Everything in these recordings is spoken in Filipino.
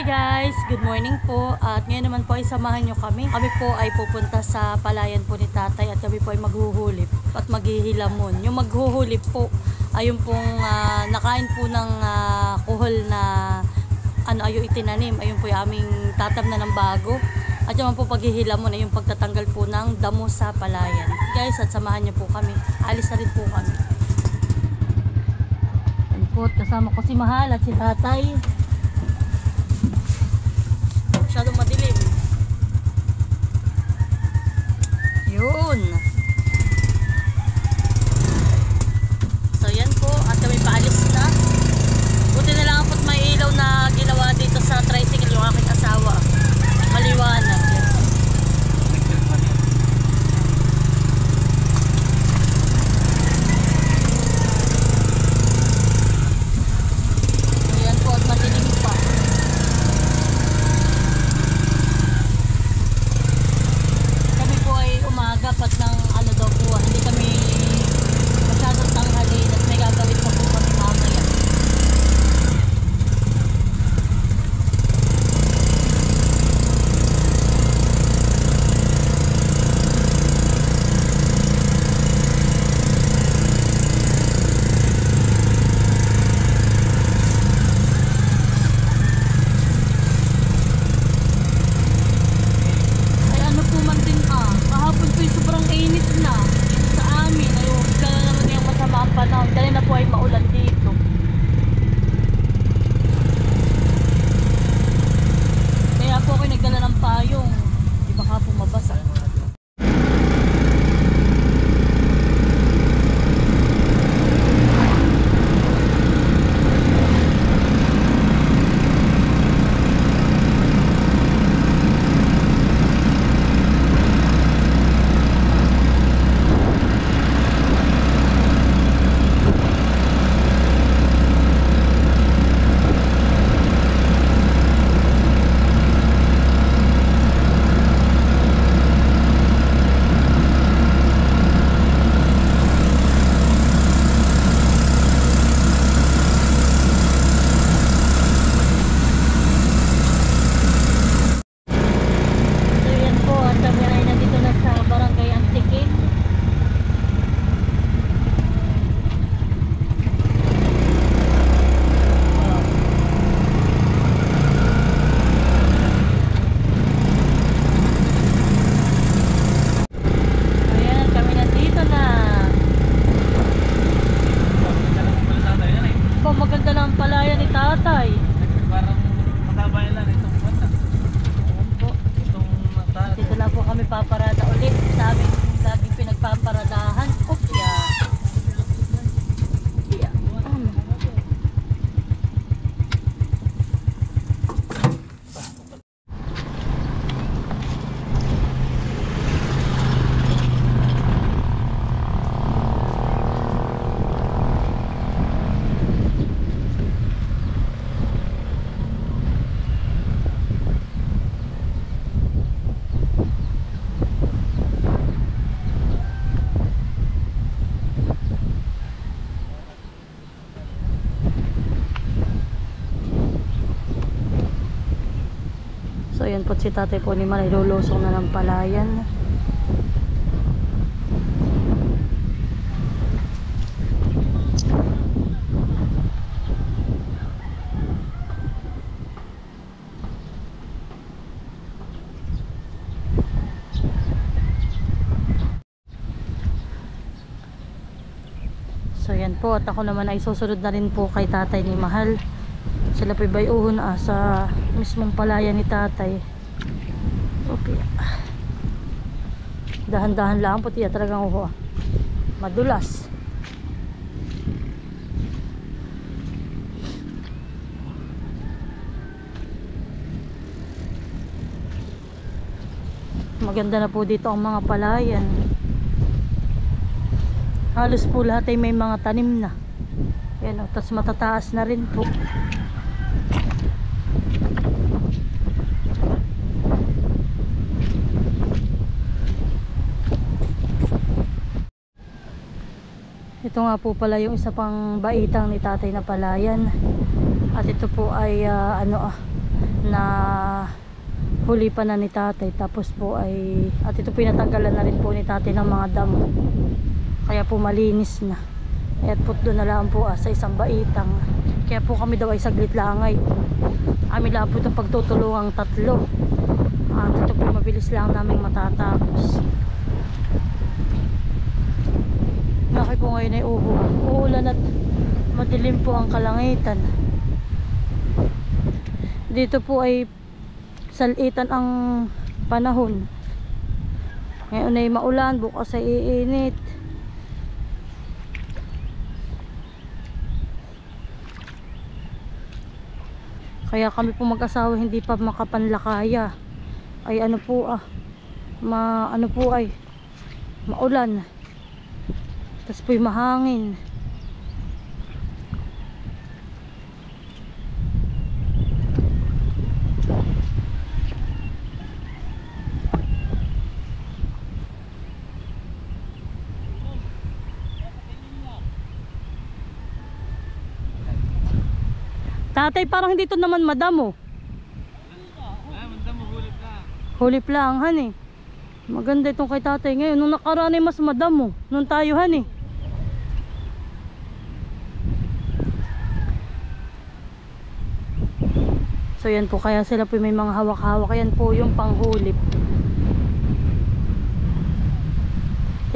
Hi guys! Good morning po. At ngayon naman po ay samahan nyo kami. Kami po ay pupunta sa palayan po ni tatay at kami po ay maghuhulip at maghihilamon. Yung maghuhulip po ay yung pong nakain po ng kuhol na ayo itinanim. Ayun po yung aming tatamna ng bago. At yung po paghihilamon ay yung pagtatanggal po ng damo sa palayan. Guys, at samahan nyo po kami. Alis na rin po kami. Ayun po, kasama ko si Mahal at si tatay. Masyadong madilim. Yun. So yan po. At kami paalis na. Buti na lang po't may ilaw na ginawa dito sa tricycle yung aking asawa. Maliwanag. So yan po at madilim pa. Dapat ng ano daw po, hindi kami masyadong tanghalin at may gagawin pa po kami mamaya. Sobrang init na sa amin. Ayun, bigla na naman yung masama ang panahon. Dahil na po ay maulan dito. Kaya po ako nagdala ng payong. Di baka po mabasa. Maganda lang palayan ni tatay. Parang matabayan lang itong bata. Dito lang po kami paparada ulit sa aming laging pinagpaparadahan. Opya. So ayan po si tatay po ni Manay, lulusong na ng palayan. So ayan po, at ako naman ay susunod na rin po kay tatay ni Mahal. Sila po ay uhon sa mismong palayan ni tatay. Okay. Dahan-dahan lang po tiya talagang uho. Madulas. Maganda na po dito ang mga palayan. Halos po lahat ay may mga tanim na. Yan o, tapos matataas na rin po. Ito nga po pala yung isa pang baitang ni tatay na palayan. At ito po ay na huli pa na ni tatay. Tapos po ay, at ito pinatanggalan na rin po ni tatay ng mga damo, kaya po malinis na. At po doon na lang po sa isang baitang. Kaya po kami daw ay saglit langay. Amin lang po itong pagtutulungang tatlo. At ito po mabilis lang namin matatapos. Laki po ngayon ay uulan at madilim po ang kalangitan. Dito po ay salitan ang panahon. Ngayon ay maulan, bukas ay iinit. Kaya kami po mag-asawa hindi pa makapanlakaya. Ay ano po maulan. Tapos po'y mahangin. Tatay, parang hindi to naman madamo. Madamo, hulip na. Hulip lang, hani. Maganda itong kay tatay ngayon. Nung nakaraan ay mas madamo. Nung tayo, hani. So yan po, kaya sila po may mga hawak-hawak. Yan po yung panghulip.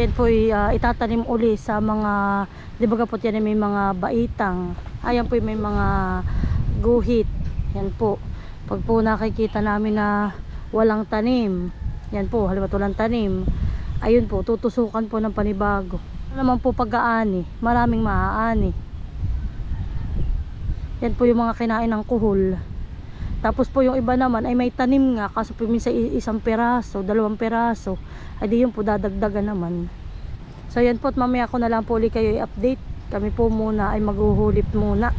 Yan po itatanim uli sa mga, di ba po yan may mga baitang. Ayan po may mga guhit. Yan po. Pag po nakikita namin na walang tanim, yan po, halimbawa walang tanim, ayun po, tutusukan po ng panibago. Ano naman po pag-aani, maraming maaani. Yan po yung mga kinain ng kuhol. Tapos po yung iba naman ay may tanim nga, kaso po minsan isang peraso, 2 peraso, ay di yun po dadagdagan naman. So yan po, at mamaya ko na lang po ulit kayo i-update. Kami po muna ay maghuhulip muna.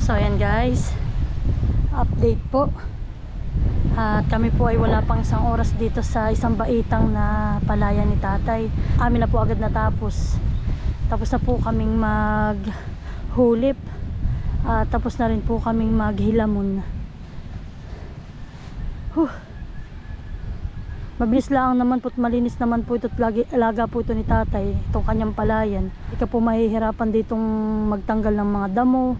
So ayan guys, update po. At kami po ay wala pang 1 oras dito sa isang baitang na palayan ni tatay. Amin na po agad natapos. Tapos na po kaming maghulip. Tapos na rin po kaming maghilamon. Mabilis lang naman po at malinis naman po ito at alaga po ito ni tatay, itong kanyang palayan. Ika po mahihirapan ditong magtanggal ng mga damo.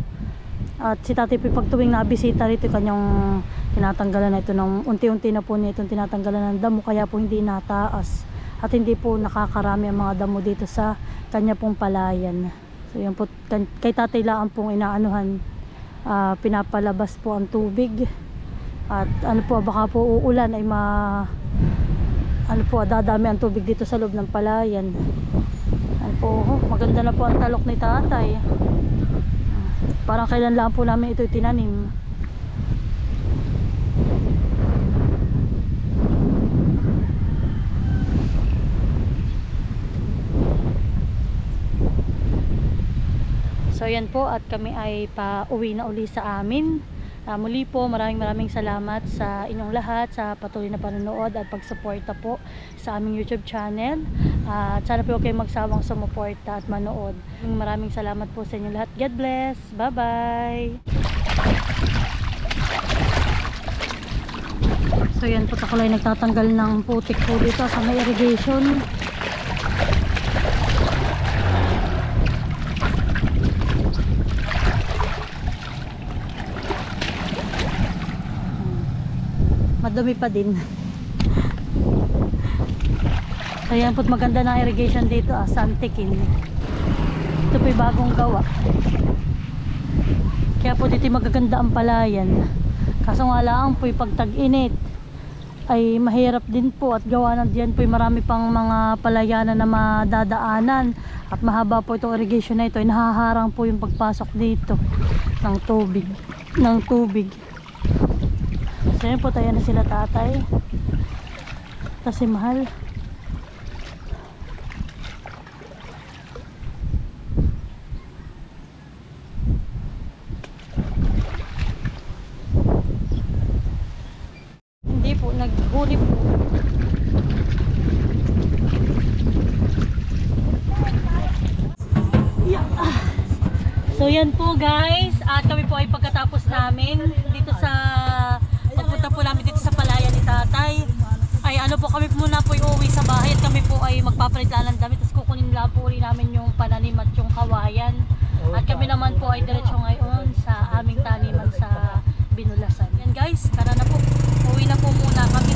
At si tatay po pag tuwing nabisita rito, kanyang tinatanggalan na ito ng unti-unti na po niya itong tinatanggalan ng damo, kaya po hindi nataas at hindi po nakakarami ang mga damo dito sa kanya pong palayan. So yan po, kay tatay lang pong inaanuhan, pinapalabas po ang tubig. At ano po, baka po uulan ay dadami ang tubig dito sa loob ng palayan. Ano po, maganda na po ang talok ni tatay. Parang kailan lang po namin ito tinanim. So yan po, at kami ay pa-uwi na uli sa amin. Muli po, maraming salamat sa inyong lahat sa patuloy na panonood at pagsuporta po sa aming YouTube channel. At sana po kayo magsawang sumuporta at manood. Maraming salamat po sa inyong lahat. God bless. Bye-bye. So yan po, ako lang nagtatanggal ng putik po dito sa may irrigation. Madumi pa din. So yan po, maganda na irrigation dito sa Antiquin. Ito po yung bagong gawa. Kaya po dito magaganda ang palayan. Kaso nga lang po yung pag tag-init ay mahirap din po at gawa na diyan po yung marami pang mga palayanan na madadaanan at mahaba po itong irrigation na ito ay nahaharang po yung pagpasok dito ng tubig. So yun po, tayo na sila tatay kasi mahal. Hindi po, naghuli po. So yan po guys, at kami po ay pagkatapos namin dito sa pagpunta po namin dito sa palayan ni tatay ay ano po, kami muna po uuwi sa bahay at kami po ay magpapalit lang ng damit, tapos kukunin lang po rin namin yung pananim at yung kawayan at kami naman po ay diretso ngayon sa aming taniman sa Binulasan. Yan guys, tara na po, uwi na po muna kami.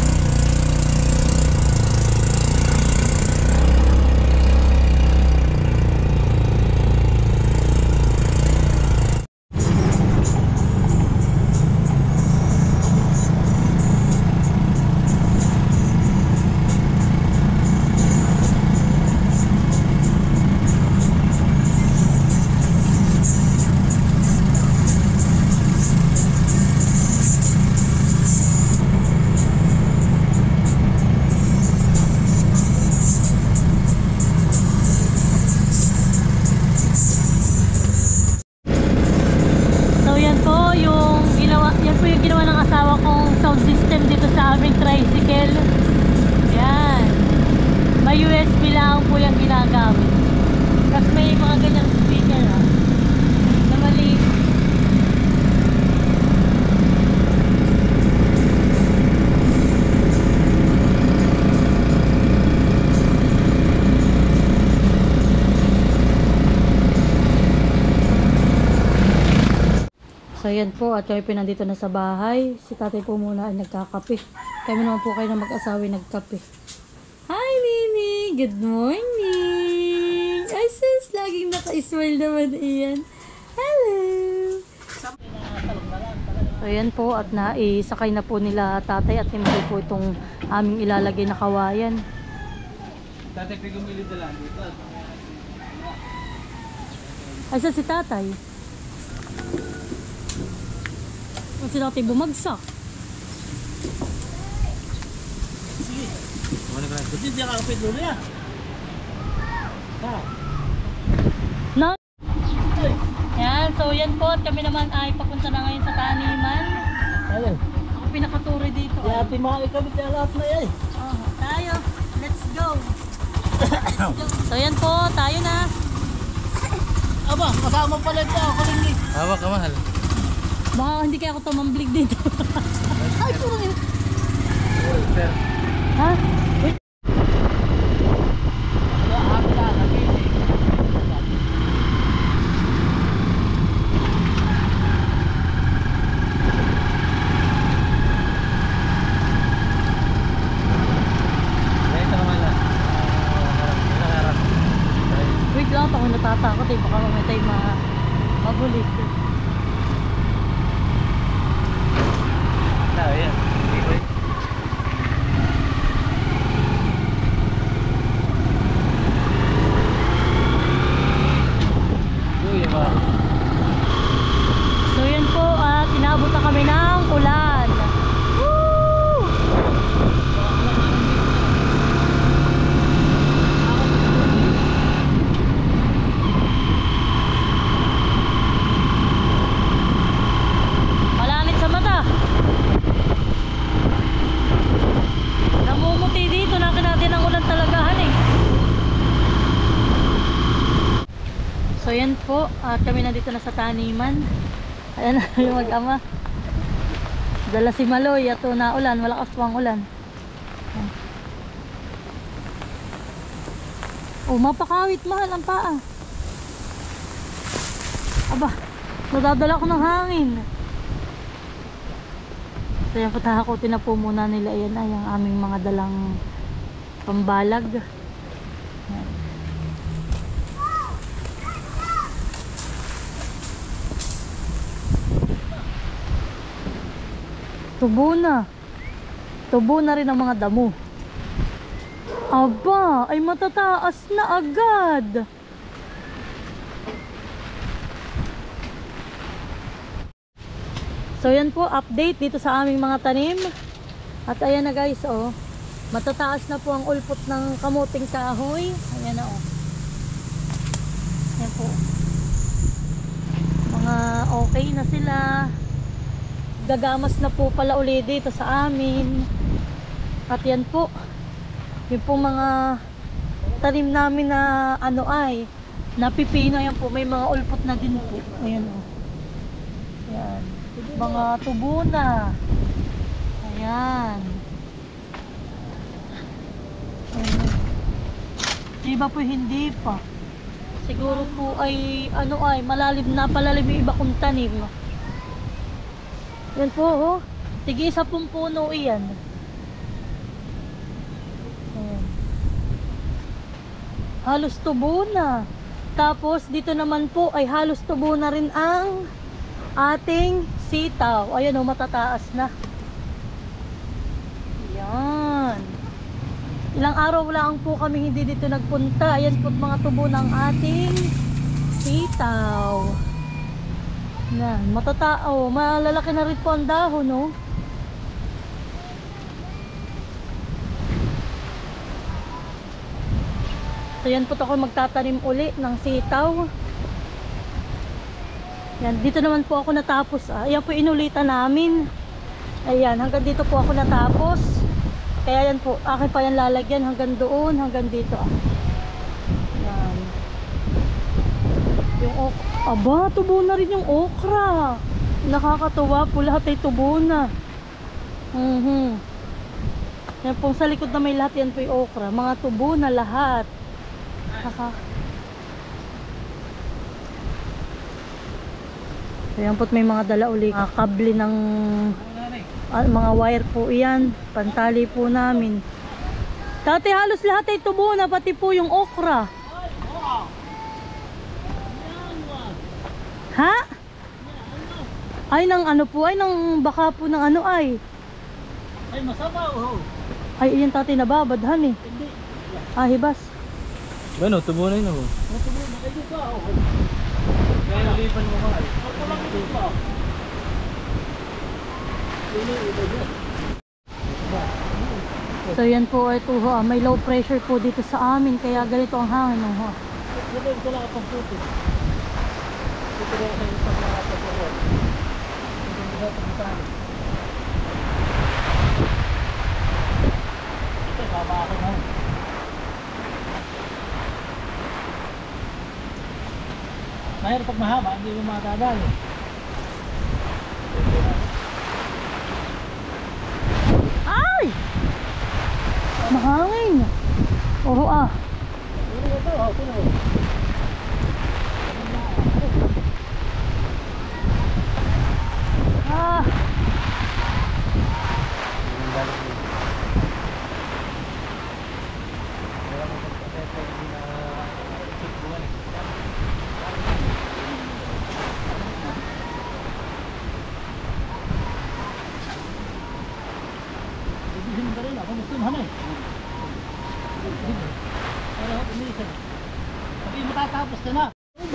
Tricycle. Yan. May USB lang po yung ginagamit. Kasi may mga ganyang speaker na maliit. So yan po, at kami pinandito na sa bahay. Si tatay po muna ay nagkakape. Kami naman po kayo na mag-asawi nagkape. Hi Mimi! Good morning! Ay sis, laging naka-smile naman iyan. Hello! So yan po, at naisakay na po nila tatay at hindi po itong aming ilalagay na kawayan. Tatay, pigumilid na lang dito. Ay sa si tatay. Kasi natin bumagsak. Hindi ka kapit doon yan. No? Yan, so yan po. At kami naman ay papunta na ngayon sa taniman. Ako pinakaturi dito. Kaya ati mga ikabit na lahat na yan. Tayo. Let's go. So yan po, tayo na. Aba, kasama pala ito. Ako rin eh. Hawak ka mahal. Baka hindi kaya ako tumamblig dito. Ay, puro yun. Ha? Wait. Wait lang, ako natatakot eh. Baka mamaya tayo mabulit. Ayan. So yan po, at inabot na kami ng ulan. Woo! So yan po, at kami nandito na sa taniman. Ayan na yung mag-ama. Dala si Maloy at naulan, malakas po ang ulan. Oh, mapakawit, mahal ang paa. Aba, nadadala ko ng hangin. So yan po, tahakutin na po muna nila. Ayan ay ang aming mga dalang pambalag. Ayan. Tubo na. Tubo na rin ang mga damo. Aba, ay matataas na agad. So yan po, update dito sa aming mga tanim. At ayan na guys, oh. Matataas na po ang ulpot ng kamuting kahoy. Ayan na, oh. Ayan po. Mga okay na sila. Gagamas na po pala uli dito sa amin. At yan po, yung po mga tanim namin na ano ay napipino. Yan po, may mga ulpot na din po. Ayan, oh. Ayan, mga tubo na. Ayan. Ayan. Iba po hindi pa. Siguro po ay ano ay malalim na palalim yung iba kong tanim. Yan po, oh. Tige sa puno iyan. Ayan. Halos tubo na. Tapos dito naman po ay halos tubo na rin ang ating sitaw. Ayan, oh, matataas na. Yan. Ilang araw lang po kami hindi dito nagpunta. Ayan po mga tubo ng ating sitaw. Yan, matatao. Malalaki na rin po ang dahon, no? So yan po ako magtatanim uli ng sitaw. Yan, dito naman po ako natapos. Ayan po inulitan namin. Ayan, hanggang dito po ako natapos. Kaya yan po, akin pa yan lalagyan hanggang doon, hanggang dito. Yan. Yung aba, tubo na rin yung okra. Nakakatuwa po, lahat ay tubo na. Yan po, sa likod na may lahat yan po yung okra. Mga tubo na lahat. Ayan po't may mga dala uli. Kable ng mga wire po yan. Pantali po namin. Dati halos lahat ay tubo na, pati po yung okra. Ha? Ay nang ano po, ay nang baka po ng ano ay. Ay, masama, oh. Ay iyan tati nababadhan eh. Hindi. Ah, hibas. Bueno, tubo na yun ako. Matubo na kayo pa, oh. Kaya nalipan mo ka. Ako lang ito pa. So yan po ito ho, may low pressure po dito sa amin kaya ganito ang hangin ho. Ito lang ang puto. Ito lang ang pagkakataon. Ito lang ang pagkakataon. Ito, baba ako na. Mahirap pag mahaba, hindi mo matadali. Ay! Mahangin. Oo ah. Ah. Matatapos ka na.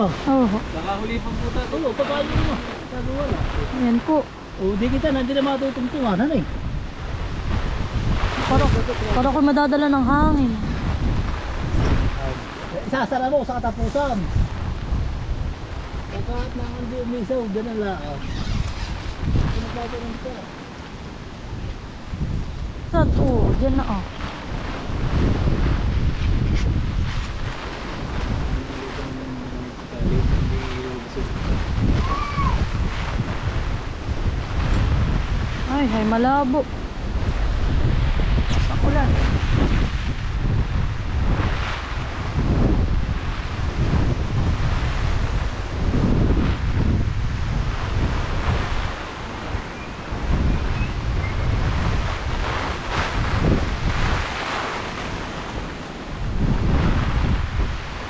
Oo. Nakahuli pang puta. Oo, papaano mo? Sabi wala. Yan po. O, di kita, hindi na matutungtungan. Ano eh? Para ko madadala ng hangin. Isasara mo sa katapusan. Kahit na hindi umisaw, ganun lang. Pinagpapalong ka. Sad, oh, dyan na oh. malabo. Sakulan.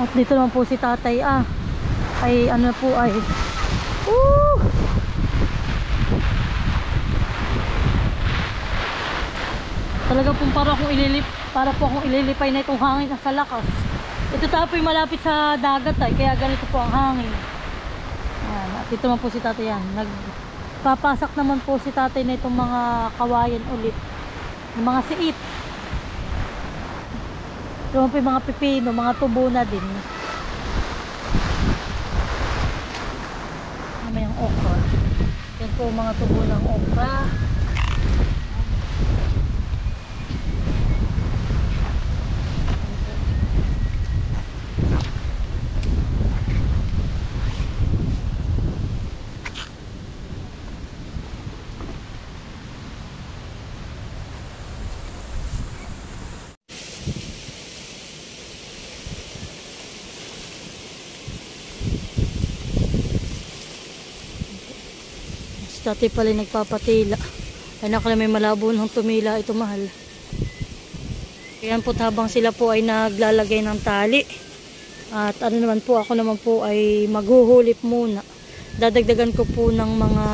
At dito naman po si tatay ay ano po ay talaga pong para po akong ililipay na itong hangin na sa lakas. Ito tapoy malapit sa dagat kaya ganito po ang hangin. Ayan, at dito naman po si tatay yan. Nagpapasak naman po si tatay na itong mga kawayan ulit. Yung mga siip. Ito po yung mga pipino, mga tubo na din. May ang okra. Yan po mga tubo ng okra. Dati pala nagpapatila. Ay nakala may malabo nang tumila ito mahal. Ayan po habang sila po ay naglalagay ng tali. At ano naman po ako naman po ay maghuhulip muna. Dadagdagan ko po ng mga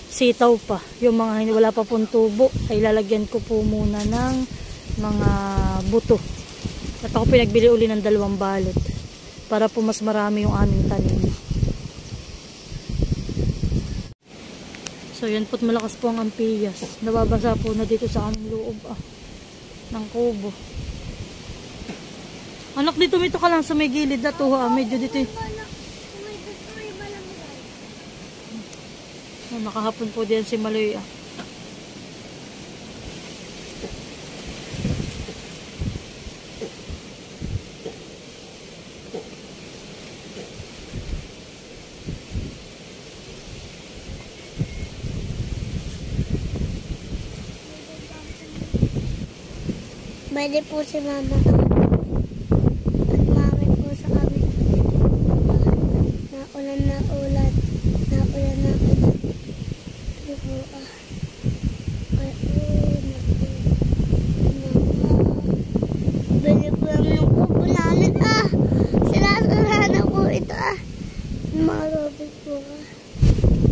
sitaw pa. Yung mga wala pa pong tubo ay lalagyan ko po muna ng mga buto. At ako pinagbili uli ng 2 balot para po mas marami yung aming tanim. So yan po't malakas po ang ampiyas. Nababasa po na dito sa aming loob ng kubo. Anak, dito mito ka lang sa may gilid na to medyo dito. Nakahapon po din si Maloy Pwede po si mama. At mami po sa kami. Naulan na ulan. Naulan na ulan. Ito po Ay, Bili po namin yung kubo namin Sinasara na po ito Marobit po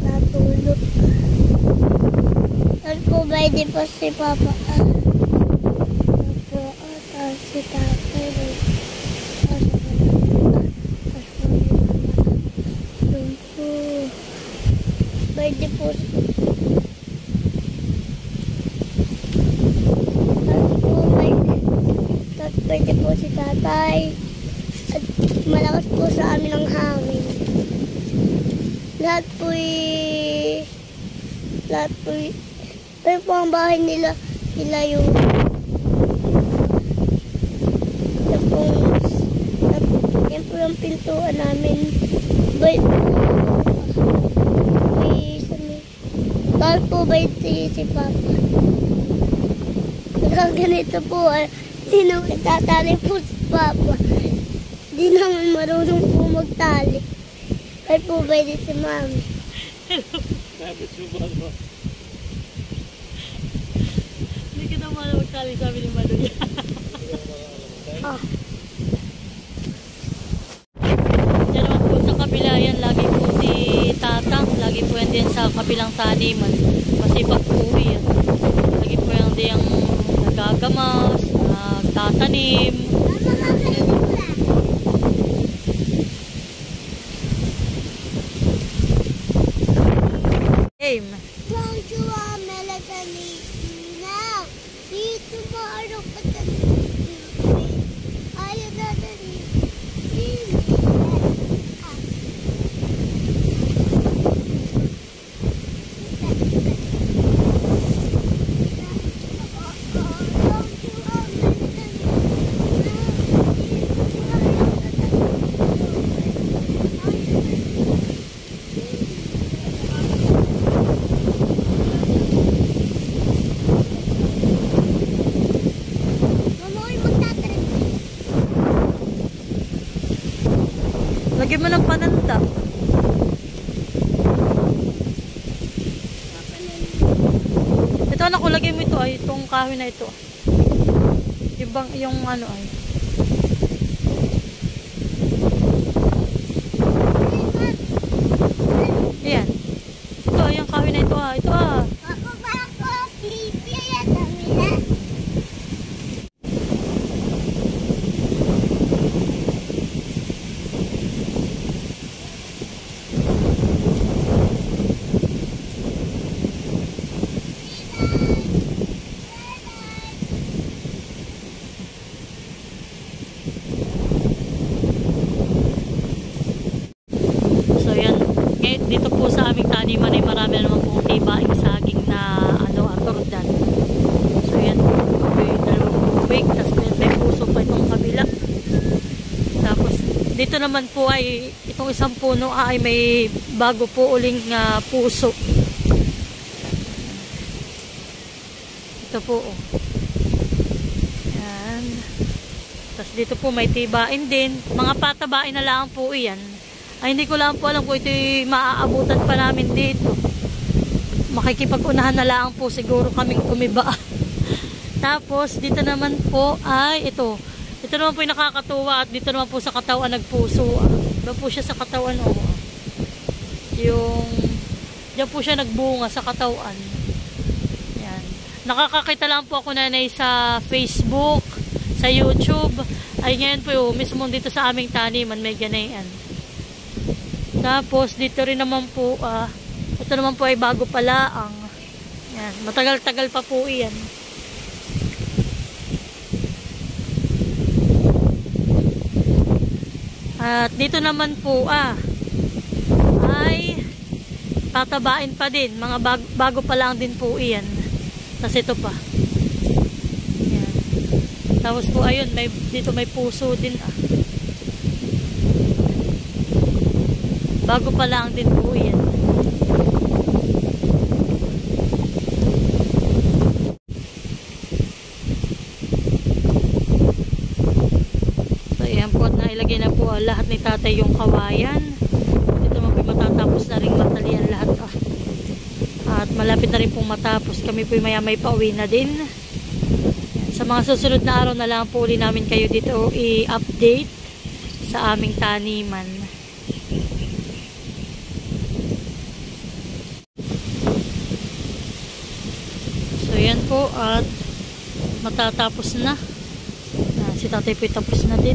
Natulog At po pwede po si papa si tatay pwede po pwede po si tatay at malakas po sa amin ang hangin lahat po ang bahay nila yung yan po yung pintuan namin. Bakit po ba si Papa? Ganito po di naman itatali po si Papa. Di naman marunong po magtali. Bakit po ba si Mami? Hindi ka naman magtali, sabi ni Maloy. Diyan naman po sa kabila yan, lagi po si Tatang, lagi po yan din sa kabilang taniman. Masipag po yan. Lagi po yan din nagagamas, nagtatanim. Game. Bonjour, Melanie. Now, see you tomorrow. Lagyan mo ng pananda. Ito anak ko, lagyan mo ito ay, itong kahoy na ito. Yung ano ay. Ayan. Ito, yung kahoy na ito ah. Ito ah. So yan, dito po sa aming taniman ay marami naman pong tibaing saging na atordan. So yan, may dalawang tubig, tapos may puso pa itong kabila. Tapos dito naman po ay itong isang puno ay may bago po uling puso. Ito po oh. Yan. Tapos dito po may tibain din. Mga patabain na lang po iyan. Ay hindi ko lang po alam kung ito maaabutan pa namin dito. Makikipag-unahan na lang po siguro kaming kumiba. Tapos dito naman po ay ito. Ito naman po yung nakakatuwa at dito naman po sa katawan nagpuso. Doon po siya sa katawan oh. Diyan po siya nagbunga sa katawan. Yan. Nakakakita lang po ako nanay sa Facebook, sa YouTube. Ay ngayon po yung mismo dito sa aming taniman may ganayan. Tapos dito rin naman po ito naman po ay bago pala ang yan, matagal-tagal pa po iyan. At dito naman po ay patabain pa din, mga bago pa lang din po iyan. Tapos ito pa. Yan. Tapos po ayun, dito may puso din bago pa lang din po yan. So yan po at nailagay na po lahat ni tatay yung kawayan. Dito naman po matatapos na rin matalian lahat at malapit na rin pong matapos. Kami po maya may pauwi na din. Yan. Sa mga susunod na araw na lang po uli namin kayo dito i-update sa aming taniman. So yan po at matatapos na. Si tatay po tapos na din.